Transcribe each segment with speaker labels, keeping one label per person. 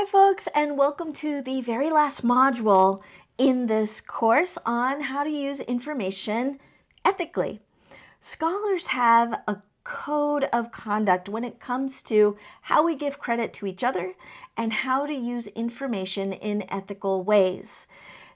Speaker 1: Hi folks, and welcome to the very last module in this course on how to use information ethically. Scholars have a code of conduct when it comes to how we give credit to each other and how to use information in ethical ways.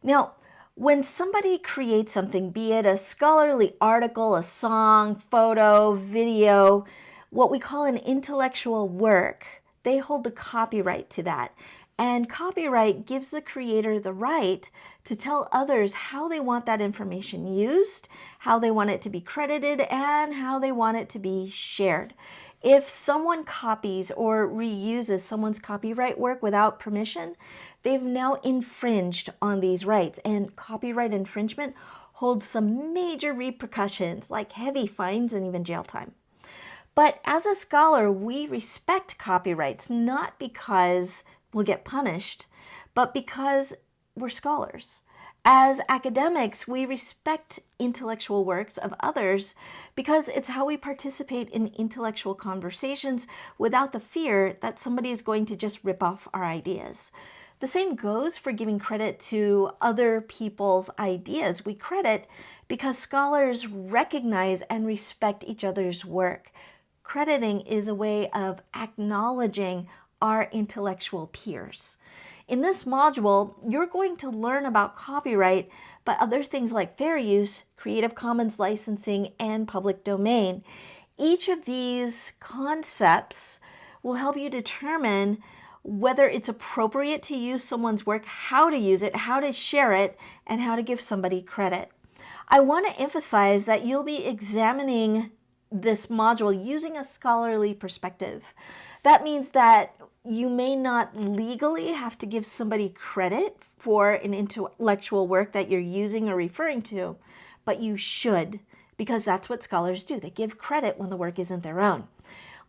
Speaker 1: Now, when somebody creates something, be it a scholarly article, a song, photo, video, what we call an intellectual work, they hold the copyright to that. And copyright gives the creator the right to tell others how they want that information used, how they want it to be credited, and how they want it to be shared. If someone copies or reuses someone's copyright work without permission, they've now infringed on these rights. And copyright infringement holds some major repercussions like heavy fines and even jail time. But as a scholar, we respect copyrights, not because we'll get punished, but because we're scholars. As academics, we respect intellectual works of others because it's how we participate in intellectual conversations without the fear that somebody is going to just rip off our ideas. The same goes for giving credit to other people's ideas. We credit because scholars recognize and respect each other's work. Crediting is a way of acknowledging our intellectual peers. In this module, you're going to learn about copyright, but other things like fair use, Creative Commons licensing, and public domain. Each of these concepts will help you determine whether it's appropriate to use someone's work, how to use it, how to share it, and how to give somebody credit. I want to emphasize that you'll be examining this module using a scholarly perspective. That means that you may not legally have to give somebody credit for an intellectual work that you're using or referring to, but you should, because that's what scholars do. They give credit when the work isn't their own.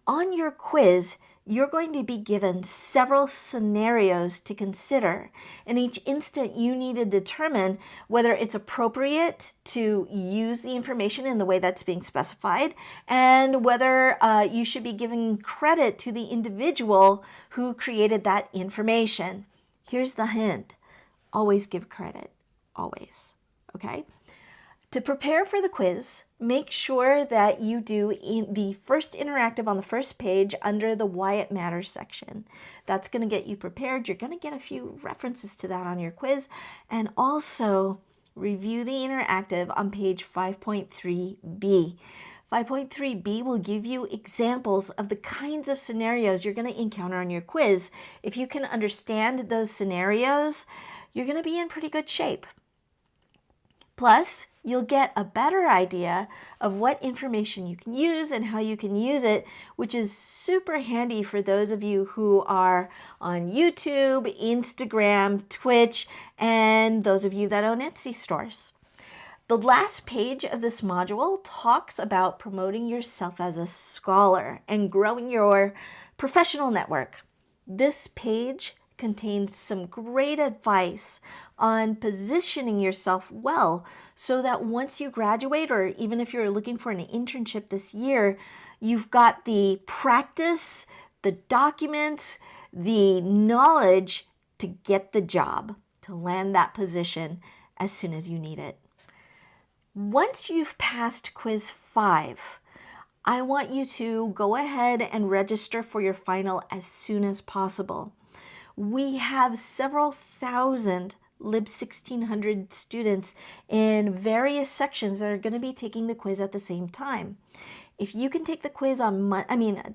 Speaker 1: On your quiz, you're going to be given several scenarios to consider. In each instant, you need to determine whether it's appropriate to use the information in the way that's being specified and whether you should be giving credit to the individual who created that information. Here's the hint. Always give credit. Always. Okay? To prepare for the quiz, make sure that you do the first interactive on the first page under the Why It Matters section. That's going to get you prepared. You're going to get a few references to that on your quiz. And also review the interactive on page 5.3b. 5.3b will give you examples of the kinds of scenarios you're going to encounter on your quiz. If you can understand those scenarios, you're going to be in pretty good shape. Plus, you'll get a better idea of what information you can use and how you can use it, which is super handy for those of you who are on YouTube, Instagram, Twitch, and those of you that own Etsy stores. The last page of this module talks about promoting yourself as a scholar and growing your professional network. This page contains some great advice on positioning yourself well so that once you graduate, or even if you're looking for an internship this year, you've got the practice, the documents, the knowledge to get the job, to land that position as soon as you need it. Once you've passed quiz 5, I want you to go ahead and register for your final as soon as possible. We have several thousand Lib 1600 students in various sections that are going to be taking the quiz at the same time. If you can take the quiz on,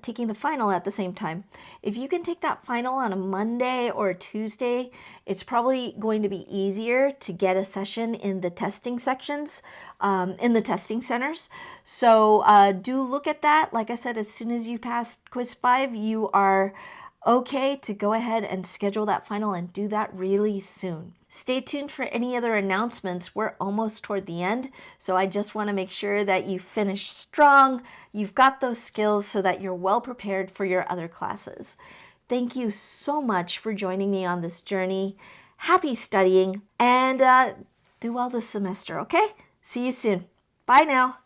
Speaker 1: taking the final at the same time. If you can take that final on a Monday or a Tuesday, it's probably going to be easier to get a session in the testing sections, in the testing centers. So do look at that. Like I said, as soon as you pass quiz 5, you are okay to go ahead and schedule that final and do that really soon. Stay tuned for any other announcements. We're almost toward the end, so I just want to make sure that you finish strong, you've got those skills so that you're well prepared for your other classes. Thank you so much for joining me on this journey. Happy studying, and do well this semester, okay? See you soon. Bye now.